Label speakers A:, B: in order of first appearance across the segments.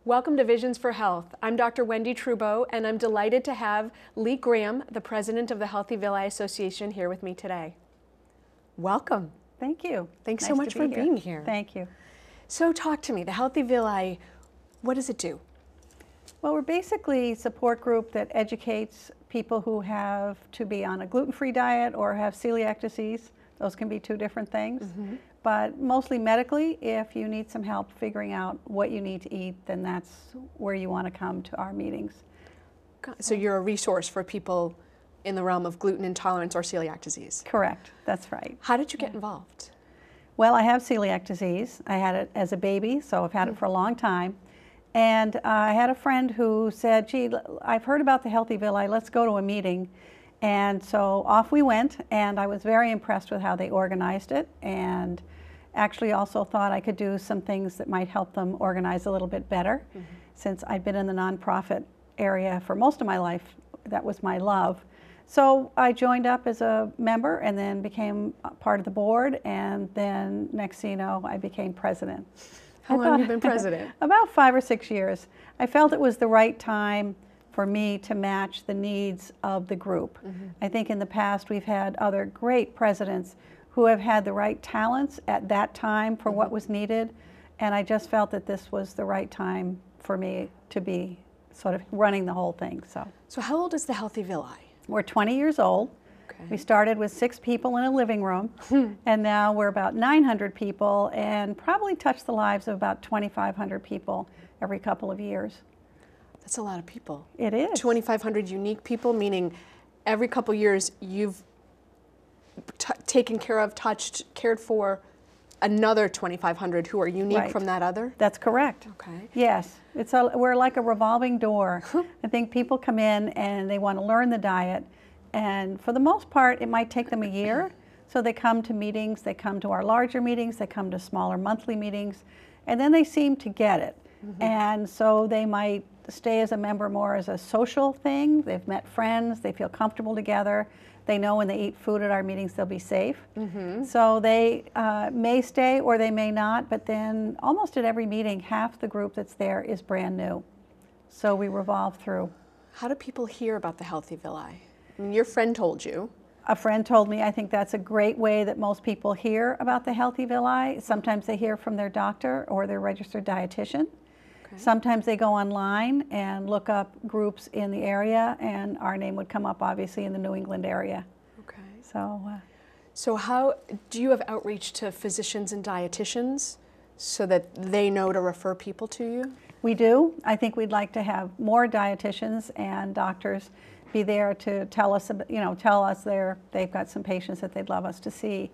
A: Welcome to Visions for Health. I'm Dr. Wendie Trubow, and I'm delighted to have Lee Graham, the president of the Healthy Villi Association, here with me today. Welcome.
B: Thank you.
A: Thanks so much for being here.
B: Thank you.
A: So talk to me, the Healthy Villi, what does it do?
B: Well, we're basically a support group that educates people who have to be on a gluten-free diet or have celiac disease. Those can be two different things. But mostly medically, if you need some help figuring out what you need to eat, then that's where you want to come to our meetings.
A: So you're a resource for people in the realm of gluten intolerance or celiac disease?
B: Correct, that's right.
A: How did you get involved?
B: Well, I have celiac disease. I had it as a baby, so I've had it for a long time. And I had a friend who said, gee, I've heard about the Healthy Villi, let's go to a meeting. And so off we went, and I was very impressed with how they organized it, and actually also thought I could do some things that might help them organize a little bit better. Since I'd been in the nonprofit area for most of my life, that was my love. So I joined up as a member and then became part of the board, and then next thing you know, I became president.
A: How long have you been president?
B: About 5 or 6 years. I felt it was the right time for me to match the needs of the group. I think in the past we've had other great presidents who have had the right talents at that time for what was needed, and I just felt that this was the right time for me to be sort of running the whole thing.
A: So how old is the Healthy Villi?
B: We're 20 years old. We started with 6 people in a living room, and now we're about 900 people and probably touch the lives of about 2,500 people every couple of years.
A: That's a lot of people.
B: It is.
A: 2,500 unique people, meaning every couple of years you've taken care of, touched, cared for another 2,500 who are unique from that other?
B: That's correct.
A: Okay.
B: Yes, we're like a revolving door. I think people come in and they want to learn the diet, and for the most part it might take them a year. So they come to meetings, they come to our larger meetings, they come to smaller monthly meetings, and then they seem to get it. And so they might stay as a member more as a social thing. They've met friends, they feel comfortable together. They know when they eat food at our meetings they'll be safe. So they may stay or they may not, but then almost at every meeting half the group that's there is brand new. So we revolve through.
A: How do people hear about the Healthy Villi? I mean, your friend told you.
B: A friend told me. I think that's a great way that most people hear about the Healthy Villi. Sometimes they hear from their doctor or their registered dietitian. Sometimes they go online and look up groups in the area, and our name would come up obviously in the New England area.
A: So how do you have outreach to physicians and dietitians so that they know to refer people to you?
B: We do. I think we'd like to have more dietitians and doctors be there to tell us, they've got some patients that they'd love us to see.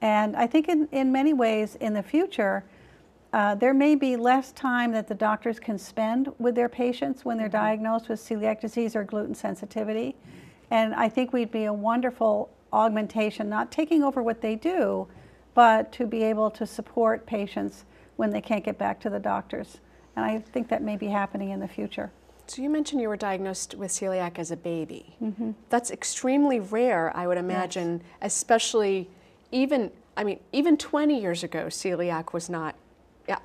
B: And I think in many ways in the future, there may be less time that the doctors can spend with their patients when they're diagnosed with celiac disease or gluten sensitivity. And I think we'd be a wonderful augmentation, not taking over what they do, but to be able to support patients when they can't get back to the doctors. And I think that may be happening in the future.
A: So you mentioned you were diagnosed with celiac as a baby. That's extremely rare, I would imagine, especially even 20 years ago, celiac was not,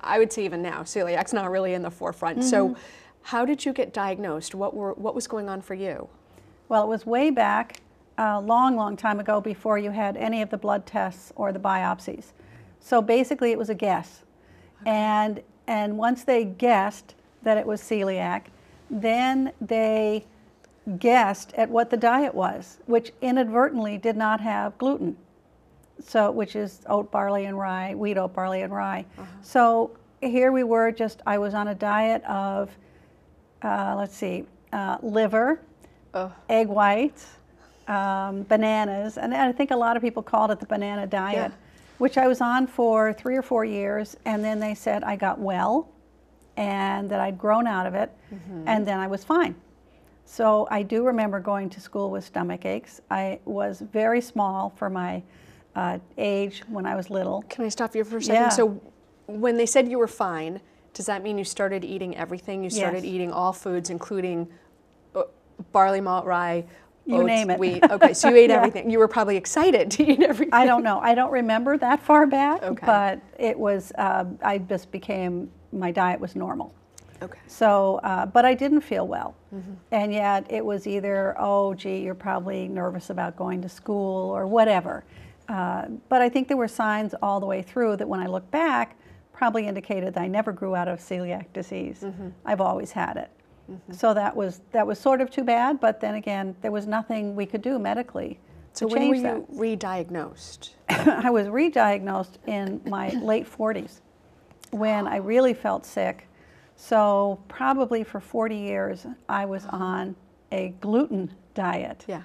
A: I would say even now, celiac's not really in the forefront. So how did you get diagnosed? What was going on for you?
B: Well, it was way back, a long time ago, before you had any of the blood tests or the biopsies. So basically it was a guess. And once they guessed that it was celiac, then they guessed at what the diet was, which inadvertently did not have gluten. So, which is oat, barley, and rye, wheat, oat, barley, and rye. So here we were, I was on a diet of, liver, egg whites, bananas, and I think a lot of people called it the banana diet, which I was on for 3 or 4 years, and then they said I got well, and that I'd grown out of it, and then I was fine. So I do remember going to school with stomach aches. I was very small for my age when I was little.
A: Can I stop you for a second? So when they said you were fine, does that mean you started eating everything? You started eating all foods, including barley malt, rye,
B: You
A: oats,
B: name it.
A: wheat. Okay, so you ate everything. You were probably excited to eat everything.
B: I don't know. I don't remember that far back, but it was, I just became, my diet was normal.
A: Okay.
B: So, but I didn't feel well. And yet it was either, oh, gee, you're probably nervous about going to school or whatever. But I think there were signs all the way through that when I look back, probably indicated that I never grew out of celiac disease. I've always had it. So that was sort of too bad, but then again, there was nothing we could do medically to
A: So when
B: change
A: were
B: that.
A: you re-diagnosed?
B: I was re-diagnosed in my late 40s when I really felt sick. So probably for 40 years, I was on a gluten diet.
A: Yeah.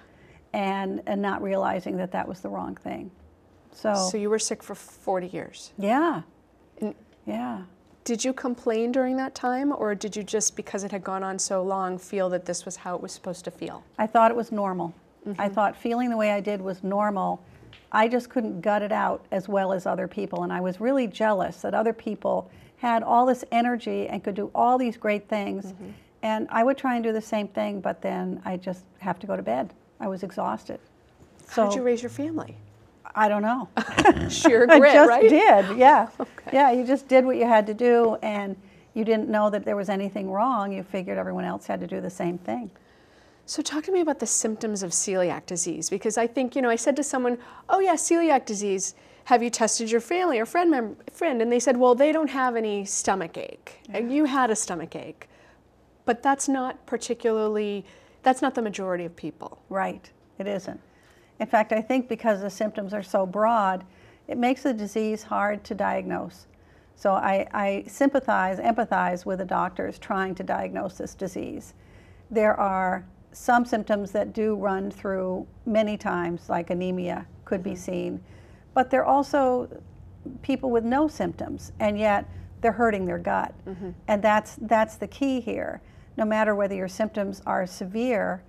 B: And not realizing that that was the wrong thing. So
A: you were sick for 40 years.
B: yeah,
A: And
B: yeah.
A: did you complain during that time, or did you just, because it had gone on so long, feel that this was how it was supposed to feel?
B: I thought it was normal. I thought feeling the way I did was normal. I just couldn't gut it out as well as other people, and I was really jealous that other people had all this energy and could do all these great things. And I would try and do the same thing, but then I just have to go to bed. I was exhausted.
A: How did you raise your family?
B: I don't know.
A: Sheer grit,
B: I just
A: right?
B: did, yeah.
A: Okay.
B: Yeah, you just did what you had to do, and you didn't know that there was anything wrong. You figured everyone else had to do the same thing.
A: So talk to me about the symptoms of celiac disease, because I think, I said to someone, oh yeah, celiac disease, have you tested your family or friend? And they said, well, they don't have any stomach ache. And you had a stomach ache. But that's not the majority of people.
B: Right, it isn't. In fact, I think because the symptoms are so broad, it makes the disease hard to diagnose. So I empathize with the doctors trying to diagnose this disease. There are some symptoms that do run through many times, like anemia could be seen, but there are also people with no symptoms, and yet they're hurting their gut. And that's the key here. No matter whether your symptoms are severe,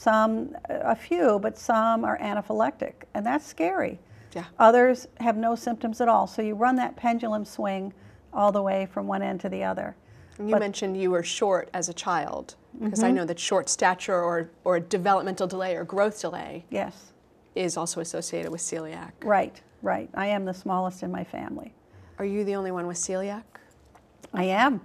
B: a few, but some are anaphylactic, and that's scary.
A: Yeah.
B: Others have no symptoms at all. So you run that pendulum swing all the way from one end to the other.
A: And you mentioned you were short as a child, because I know that short stature or developmental delay or growth delay
B: Yes.
A: is also associated with celiac.
B: Right, right. I am the smallest in my family.
A: Are you the only one with celiac?
B: I am.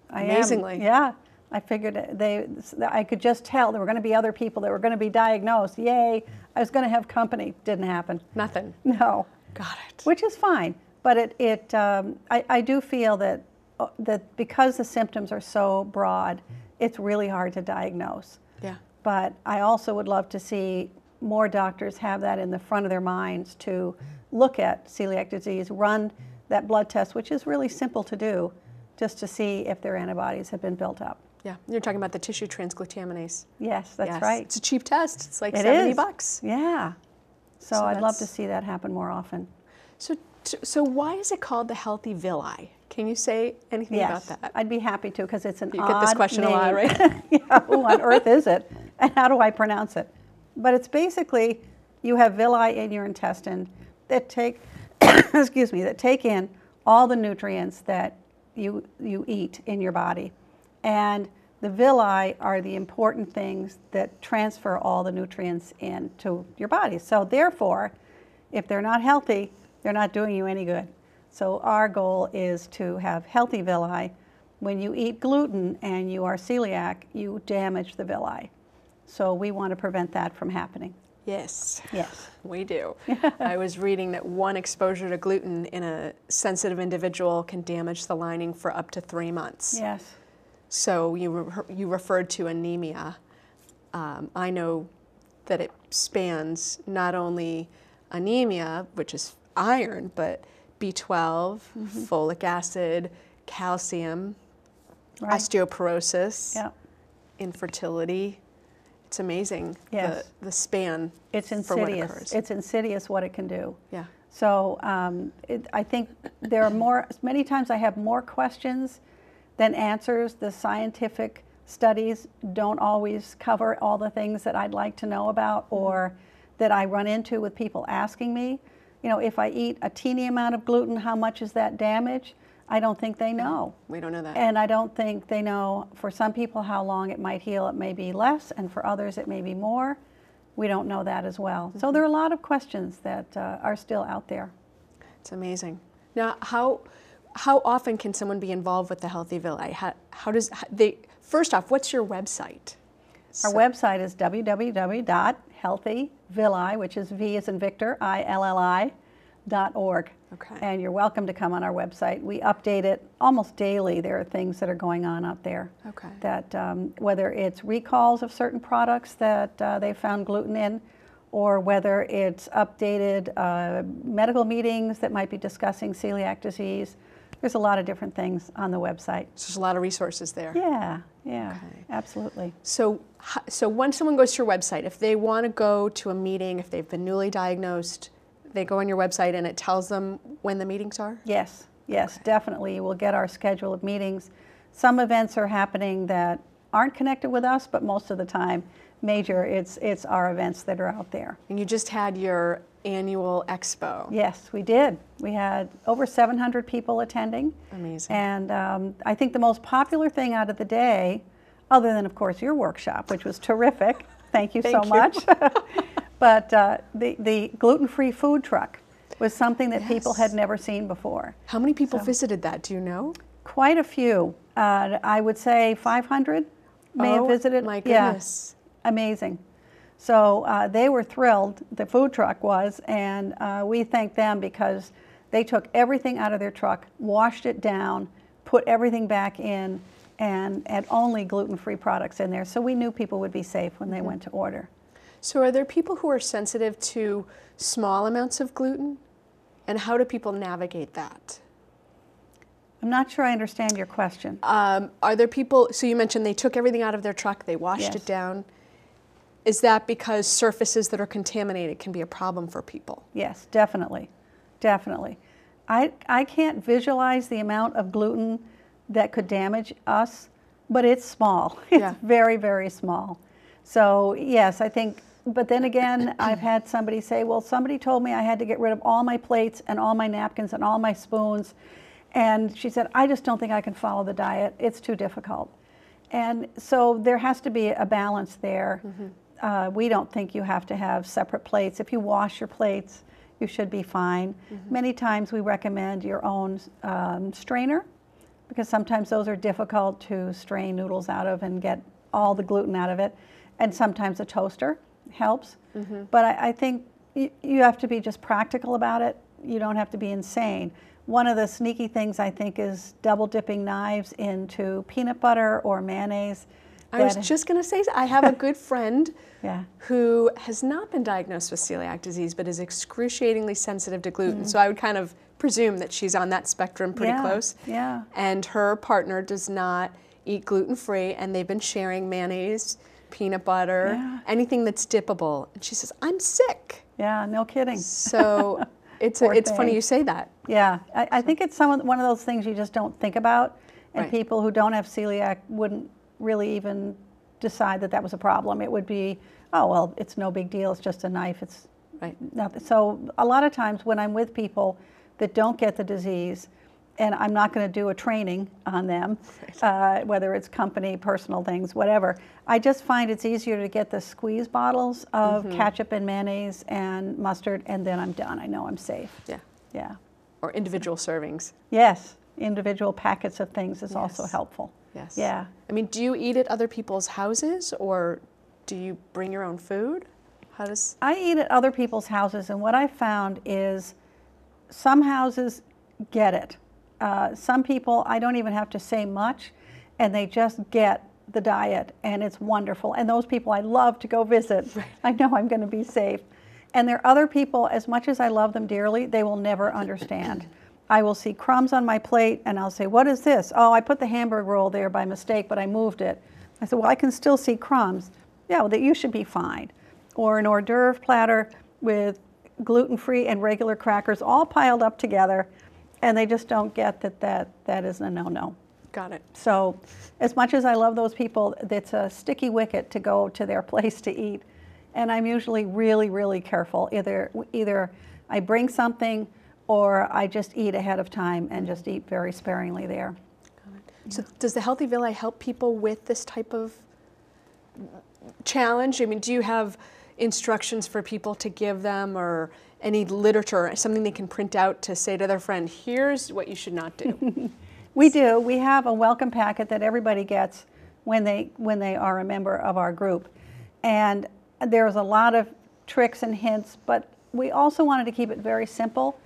A: Amazingly.
B: Yeah. I figured I could just tell there were going to be other people that were going to be diagnosed. Yay. I was going to have company. Didn't happen.
A: Nothing.
B: No.
A: Got it.
B: Which is fine. But I do feel that because the symptoms are so broad, it's really hard to diagnose.
A: Yeah.
B: But I also would love to see more doctors have that in the front of their minds to look at celiac disease, run that blood test, which is really simple to do, just to see if their antibodies have been built up.
A: Yeah, you're talking about the tissue transglutaminase.
B: Yes, that's right.
A: It's a cheap test. It's like
B: It
A: $70.
B: is. Yeah. So I'd love to see that happen more often.
A: So why is it called the Healthy Villi? Can you say anything about that?
B: I'd be happy to, because it's an odd
A: You get this question
B: name.
A: a lot, right?
B: Yeah, who on earth is it? And how do I pronounce it? But it's basically, you have villi in your intestine that take, excuse me, that take in all the nutrients that you eat in your body. And the villi are the important things that transfer all the nutrients into your body. So therefore, if they're not healthy, they're not doing you any good. So our goal is to have healthy villi. When you eat gluten and you are celiac, you damage the villi. So we want to prevent that from happening.
A: Yes.
B: Yes.
A: We do. I was reading that one exposure to gluten in a sensitive individual can damage the lining for up to 3 months.
B: Yes.
A: So you referred to anemia. I know that it spans not only anemia, which is iron, but B12, folic acid, calcium, osteoporosis, infertility. It's amazing the span.
B: It's insidious.
A: For what occurs.
B: It's insidious what it can do.
A: Yeah.
B: So I think there are many times I have more questions than answers. The scientific studies don't always cover all the things that I'd like to know about or that I run into with people asking me. You know, if I eat a teeny amount of gluten, how much is that damage? I don't think they know.
A: We don't know that.
B: And I don't think they know, for some people, how long it might heal. It may be less, and for others it may be more. We don't know that as well. So there are a lot of questions that are still out there.
A: It's amazing. Now, how often can someone be involved with the Healthy Villi? First off, what's your website?
B: Our website is www.healthyvilli, which is V as in Victor, ILLI.org.
A: Okay.
B: And you're welcome to come on our website. We update it almost daily. There are things that are going on out there.
A: Okay.
B: That whether it's recalls of certain products that they found gluten in, or whether it's updated medical meetings that might be discussing celiac disease. There's a lot of different things on the website.
A: So there's a lot of resources there.
B: Yeah,
A: Okay.
B: absolutely.
A: So once someone goes to your website, if they want to go to a meeting, if they've been newly diagnosed, they go on your website and it tells them when the meetings are?
B: Yes,
A: Okay.
B: definitely. We'll get our schedule of meetings. Some events are happening that aren't connected with us, but most of the time, it's our events that are out there.
A: And you just had your annual expo.
B: Yes, we did. We had over 700 people attending.
A: Amazing.
B: And I think the most popular thing out of the day, other than, of course, your workshop, which was terrific. Thank you so much. But the gluten-free food truck was something that people had never seen before.
A: How many people visited that? Do you know?
B: Quite a few. I would say 500 may have visited.
A: My goodness.
B: Yeah, amazing. So they were thrilled, the food truck was, and we thank them because they took everything out of their truck, washed it down, put everything back in, and had only gluten-free products in there. So we knew people would be safe when they went to order.
A: So are there people who are sensitive to small amounts of gluten? And how do people navigate that?
B: I'm not sure I understand your question.
A: Are there people, so you mentioned they took everything out of their truck, they washed it down. Is that because surfaces that are contaminated can be a problem for people?
B: Yes, definitely, definitely. I can't visualize the amount of gluten that could damage us, but it's small. It's very, very small. So yes, I think, but then again, I've had somebody say, well, somebody told me I had to get rid of all my plates and all my napkins and all my spoons. And she said, I just don't think I can follow the diet. It's too difficult. And so there has to be a balance there. We don't think you have to have separate plates. If you wash your plates, you should be fine. Many times we recommend your own strainer, because sometimes those are difficult to strain noodles out of and get all the gluten out of it. And sometimes a toaster helps. But I think you have to be just practical about it. You don't have to be insane. One of the sneaky things I think is double dipping knives into peanut butter or mayonnaise.
A: I was just going to say, I have a good friend who has not been diagnosed with celiac disease, but is excruciatingly sensitive to gluten. So I would kind of presume that she's on that spectrum pretty close. And her partner does not eat gluten-free, and they've been sharing mayonnaise, peanut butter, anything that's dippable. And she says, I'm sick.
B: Yeah, no kidding.
A: So it's funny you say that.
B: Yeah, I think it's one of those things you just don't think about, and people who don't have celiac wouldn't really even decide that that was a problem. It would be, oh, well, it's no big deal, it's just a knife, it's nothing. So a lot of times when I'm with people that don't get the disease, and I'm not going to do a training on them, whether it's company, personal things, whatever, I just find it's easier to get the squeeze bottles of ketchup and mayonnaise and mustard, and then I'm done. I know I'm safe. Yeah.
A: Or individual servings.
B: Yes, individual packets of things is also helpful. Yeah.
A: I mean, do you eat at other people's houses, or do you bring your own food? How does...
B: I eat at other people's houses, and what I found is some houses get it. Some people, I don't even have to say much, and they just get the diet, and it's wonderful. And those people I love to go visit. I know I'm going to be safe. And there are other people, as much as I love them dearly, they will never understand. I will see crumbs on my plate, and I'll say, what is this? Oh, I put the hamburger roll there by mistake, but I moved it. I said, well, I can still see crumbs. Yeah, well, you should be fine. Or an hors d'oeuvre platter with gluten-free and regular crackers all piled up together, and they just don't get that is a no-no.
A: Got it.
B: So as much as I love those people, it's a sticky wicket to go to their place to eat. And I'm usually really, really careful. Either I bring something or I just eat ahead of time and just eat very sparingly there.
A: So does the Healthy Villi help people with this type of challenge? I mean, do you have, instructions for people to give them, or any literature, something they can print out to say to their friend, here's what you should not do?
B: We do. We have a welcome packet that everybody gets when they are a member of our group. And there's a lot of tricks and hints, but we also wanted to keep it very simple.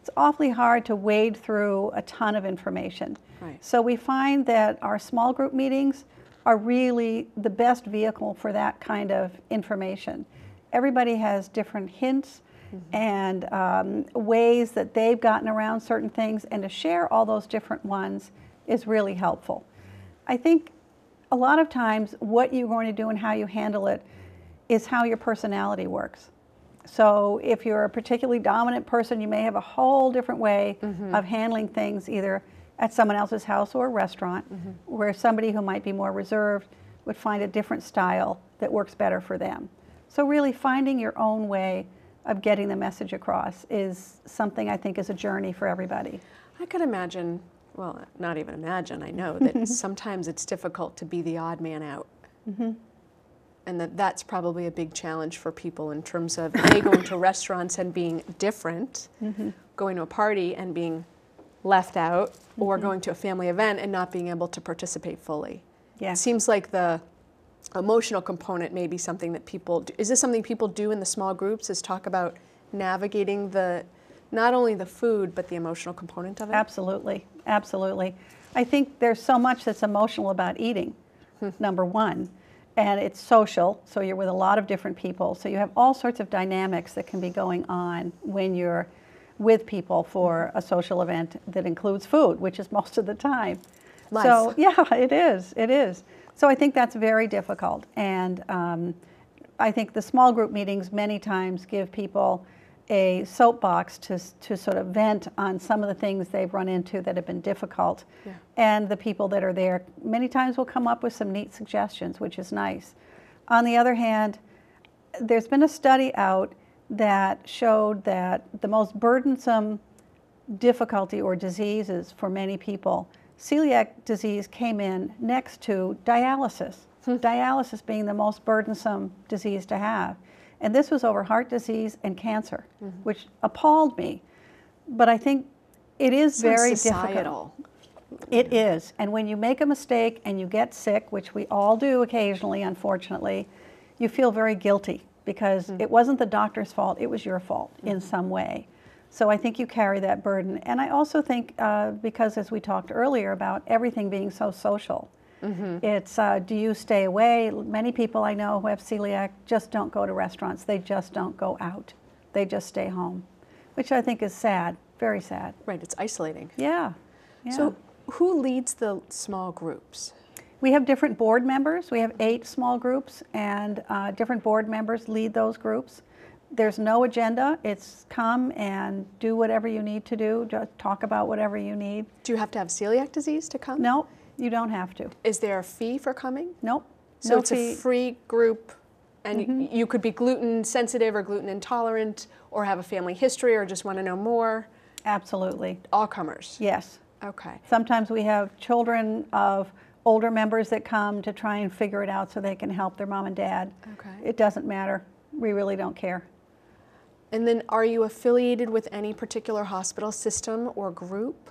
B: It's awfully hard to wade through a ton of information.
A: Right.
B: So we find that our small group meetings are really the best vehicle for that kind of information. Everybody has different hints and ways that they've gotten around certain things, and to share all those different ones is really helpful. I think a lot of times what you're going to do and how you handle it is how your personality works. So if you're a particularly dominant person, you may have a whole different way of handling things, either at someone else's house or a restaurant, where somebody who might be more reserved would find a different style that works better for them. So really finding your own way of getting the message across is something I think is a journey for everybody.
A: I could imagine, well, not even imagine, I know that sometimes it's difficult to be the odd man out. And that's probably a big challenge for people in terms of going to restaurants and being different, going to a party and being left out, or going to a family event and not being able to participate fully.
B: Yeah.
A: It seems like the emotional component may be something that people do. Is this something people do in the small groups, is talk about navigating not only the food, but the emotional component of it?
B: Absolutely, absolutely. I think there's so much that's emotional about eating, number one. And it's social, so you're with a lot of different people. So you have all sorts of dynamics that can be going on when you're with people for a social event that includes food, which is most of the time.
A: Life.
B: So yeah, it is. So I think that's very difficult. And I think the small group meetings many times give people a soapbox to sort of vent on some of the things they've run into that have been difficult.
A: Yeah.
B: And the people that are there many times will come up with some neat suggestions, which is nice. On the other hand, there's been a study out that showed that the most burdensome difficulty or diseases for many people, celiac disease came in next to dialysis. Dialysis being the most burdensome disease to have. And this was over heart disease and cancer, which appalled me. But I think it is very
A: societal.
B: difficult. It is. And when you make a mistake and you get sick, which we all do occasionally, unfortunately, you feel very guilty because it wasn't the doctor's fault, it was your fault in some way. So I think you carry that burden. And I also think, because as we talked earlier about everything being so social, it's, do you stay away? Many people I know who have celiac just don't go to restaurants. They just don't go out. They just stay home, which I think is sad, very sad.
A: Right, it's isolating.
B: Yeah.
A: So who leads the small groups?
B: We have different board members. We have 8 small groups, and different board members lead those groups. There's no agenda. It's come and do whatever you need to do, just talk about whatever you need.
A: Do you have to have celiac disease to come?
B: No, you don't have to.
A: Is there a fee for coming?
B: Nope.
A: So
B: No
A: it's
B: fee.
A: a free group, and you could be gluten sensitive or gluten intolerant, or have a family history, or just want to know more.
B: Absolutely.
A: All comers.
B: Yes.
A: Okay.
B: Sometimes we have children of older members that come to try and figure it out so they can help their mom and dad.
A: Okay.
B: It doesn't matter. We really don't care.
A: And then are you affiliated with any particular hospital system or group?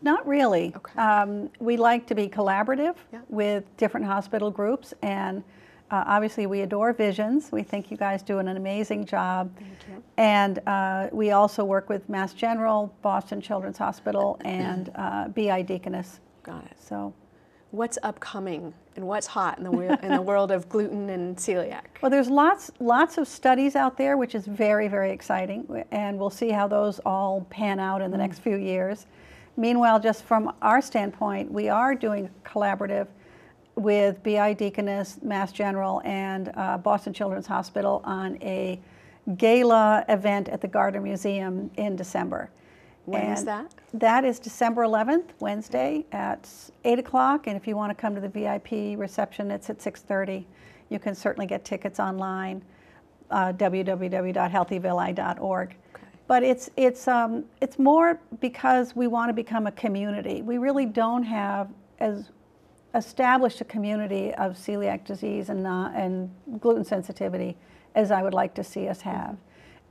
B: Not really.
A: Okay.
B: We like to be collaborative
A: Yeah.
B: with different hospital groups, and obviously we adore Visions. We think you guys do an amazing job.
A: Thank you.
B: And we also work with Mass General, Boston Children's Hospital, and BI Deaconess.
A: Got it.
B: So,
A: What's upcoming and what's hot in the world of gluten and celiac?
B: well, there's lots of studies out there, which is very, very exciting, and we'll see how those all pan out in the next few years. Meanwhile, just from our standpoint, we are doing collaborative with BI Deaconess, Mass General, and Boston Children's Hospital on a gala event at the Gardner Museum in December.
A: When is that?
B: That is December 11th, Wednesday at 8 o'clock. And if you want to come to the VIP reception, it's at 6:30. You can certainly get tickets online, www.healthyvilli.org.
A: Okay.
B: But it's more because we want to become a community. We really don't have as established a community of celiac disease and gluten sensitivity as I would like to see us have.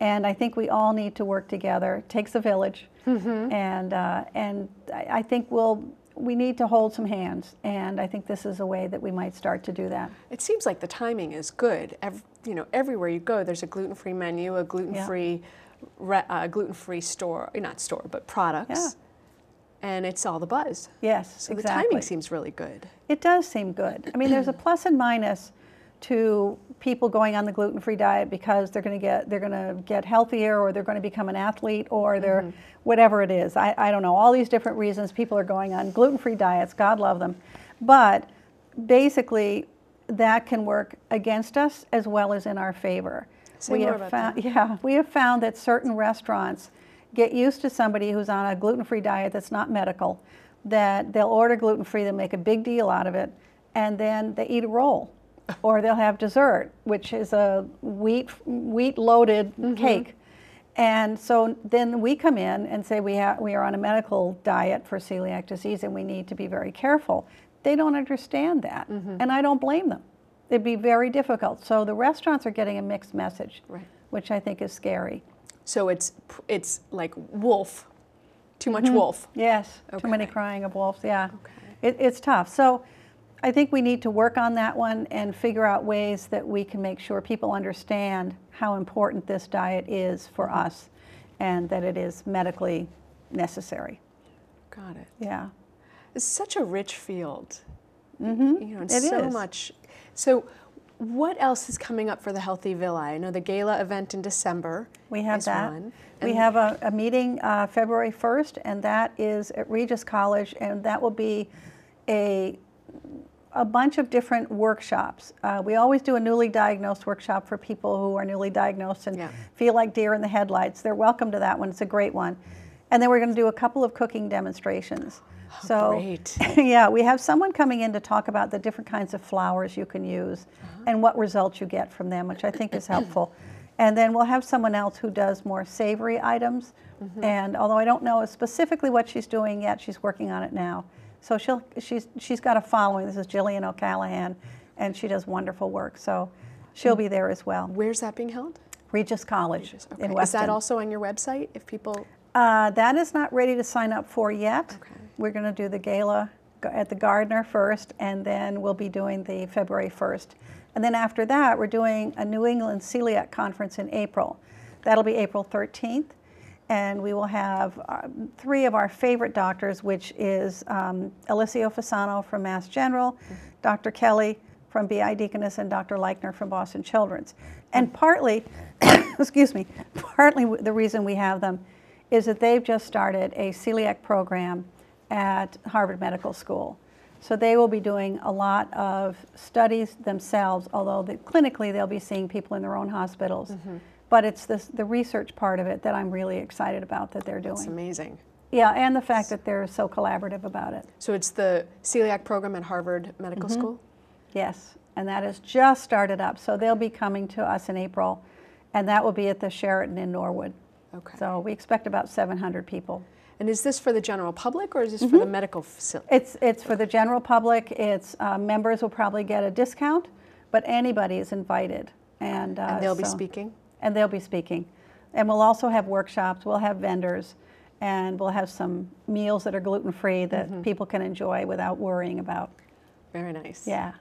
B: And I think we all need to work together. It takes a village, and I think we need to hold some hands, and I think this is a way that we might start to do that.
A: It seems like the timing is good. Everywhere you go, there's a gluten-free menu, a gluten-free gluten-free store, not store, but products, and it's all the buzz.
B: Yes,
A: so
B: exactly.
A: The timing seems really good.
B: It does seem good. I mean, there's a plus and minus to people going on the gluten-free diet because they're going to get healthier, or they're going to become an athlete, or they're whatever it is. I don't know, all these different reasons people are going on gluten-free diets. God love them. But basically, that can work against us as well as in our favor. We have found that certain restaurants get used to somebody who's on a gluten-free diet that's not medical, that they'll order gluten-free, they'll make a big deal out of it, and then they eat a roll. Or they'll have dessert, which is a wheat-loaded cake. And so then we come in and say we are on a medical diet for celiac disease and we need to be very careful. They don't understand that, and I don't blame them. It'd be very difficult. So the restaurants are getting a mixed message, which I think is scary.
A: So it's like wolf, too much wolf.
B: Yes, too many crying of wolves, yeah. It's tough. So I think we need to work on that one and figure out ways that we can make sure people understand how important this diet is for us and that it is medically necessary.
A: Got it.
B: Yeah.
A: It's such a rich field.
B: It
A: so
B: is.
A: much. So what else is coming up for the Healthy Villi? I know the gala event in December.
B: We have that.
A: One.
B: We have a meeting February 1st, and that is at Regis College, and that will be a bunch of different workshops. We always do a newly diagnosed workshop for people who are newly diagnosed and feel like deer in the headlights. They're welcome to that one. It's a great one. And then we're going to do a couple of cooking demonstrations.
A: Great.
B: Yeah, we have someone coming in to talk about the different kinds of flours you can use and what results you get from them, which I think is helpful. And then we'll have someone else who does more savory items. And although I don't know specifically what she's doing yet, she's working on it now. So she's got a following. This is Jillian O'Callahan, and she does wonderful work. So she'll be there as well.
A: Where's that being held?
B: Regis College in Weston.
A: Is that also on your website if people?
B: That is not ready to sign up for yet. We're going to do the gala at the Gardner first, and then we'll be doing the February 1st. And then after that, we're doing a New England Celiac Conference in April. That'll be April 13th. And we will have 3 of our favorite doctors, which is Alessio Fasano from Mass General, Dr. Kelly from BI Deaconess, and Dr. Leichner from Boston Children's. And partly, excuse me, partly the reason we have them is that they've just started a celiac program at Harvard Medical School. So they will be doing a lot of studies themselves, although clinically they'll be seeing people in their own hospitals. But it's the research part of it that I'm really excited about that they're doing.
A: That's amazing.
B: Yeah, and the fact that they're so collaborative about it.
A: So it's the Celiac Program at Harvard Medical School?
B: Yes, and that has just started up. So they'll be coming to us in April, and that will be at the Sheraton in Norwood. So we expect about 700 people.
A: And is this for the general public, or is this for the medical facility?
B: It's for the general public. It's members will probably get a discount, but anybody is invited. And
A: they'll be speaking?
B: And they'll be speaking. And we'll also have workshops, we'll have vendors, and we'll have some meals that are gluten-free that people can enjoy without worrying about.
A: Very nice.
B: Yeah,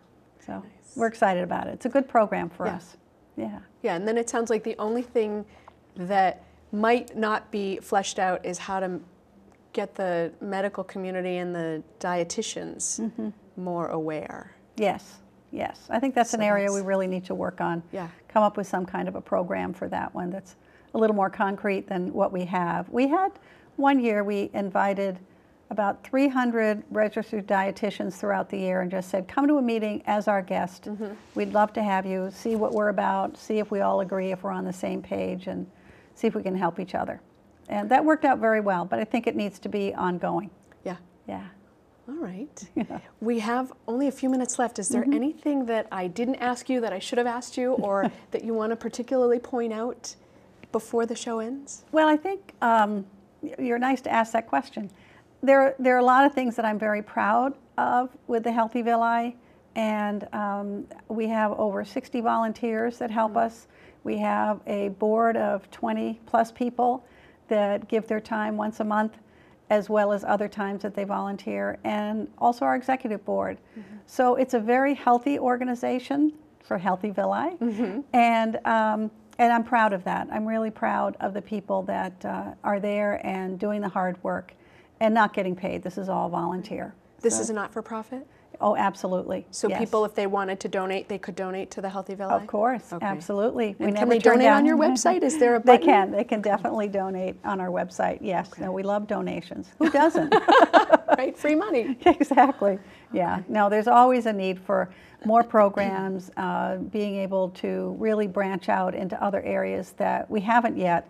B: so we're excited about it. It's a good program for us. Yeah.
A: Yeah, and then it sounds like the only thing that might not be fleshed out is how to get the medical community and the dietitians more aware.
B: Yes. Yes, I think that's an area we really need to work on.
A: Yeah.
B: Come up with some kind of a program for that one that's a little more concrete than what we have. We had one year we invited about 300 registered dietitians throughout the year and just said, come to a meeting as our guest. We'd love to have you, see what we're about, see if we all agree, if we're on the same page, and see if we can help each other. And that worked out very well, but I think it needs to be ongoing.
A: Yeah.
B: Yeah.
A: All right. We have only a few minutes left. Is there anything that I didn't ask you that I should have asked you, or that you want to particularly point out before the show ends?
B: Well, I think you're nice to ask that question. There are a lot of things that I'm very proud of with the Healthy Villi, and we have over 60 volunteers that help us. We have a board of 20 plus people that give their time once a month, as well as other times that they volunteer, and also our executive board. So it's a very healthy organization for Healthy Villi, and I'm proud of that. I'm really proud of the people that are there and doing the hard work and not getting paid. This is all volunteer.
A: This is a not-for-profit?
B: Oh, absolutely.
A: So
B: yes.
A: People, if they wanted to donate, they could donate to the Healthy Villi?
B: Of course, absolutely.
A: And can they donate on your website? Is there a button?
B: They can definitely donate on our website, yes. No, we love donations. Who doesn't?
A: Right, free money.
B: Exactly, yeah. No, there's always a need for more programs, being able to really branch out into other areas that we haven't yet.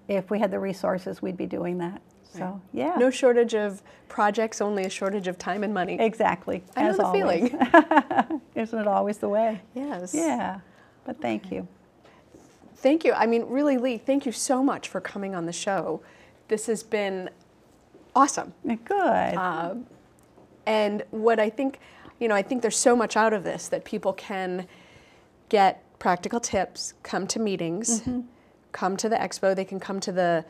B: If we had the resources, we'd be doing that. So, yeah.
A: No shortage of projects, only a shortage of time and money.
B: Exactly.
A: I know the feeling.
B: Isn't it always the way?
A: Yes.
B: Yeah, but thank you.
A: Thank you. I mean, really, Lee, thank you so much for coming on the show. This has been awesome.
B: Good.
A: And what I think, I think there's so much out of this that people can get practical tips, come to meetings, come to the expo. They can come to the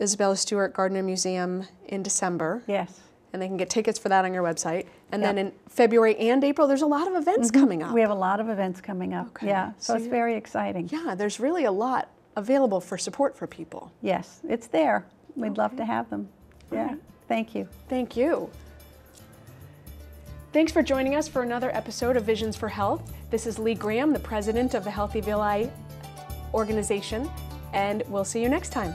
A: Isabella Stewart Gardner Museum in December.
B: Yes.
A: And they can get tickets for that on your website. And then in February and April, there's a lot of events coming up.
B: We have a lot of events coming up.
A: Okay.
B: Yeah, so it's very exciting.
A: Yeah, there's really a lot available for support for people.
B: Yes, it's there. We'd love to have them. Yeah, thank you.
A: Thank you. Thanks for joining us for another episode of Visions for Health. This is Lee Graham, the president of the Healthy Villi organization, and we'll see you next time.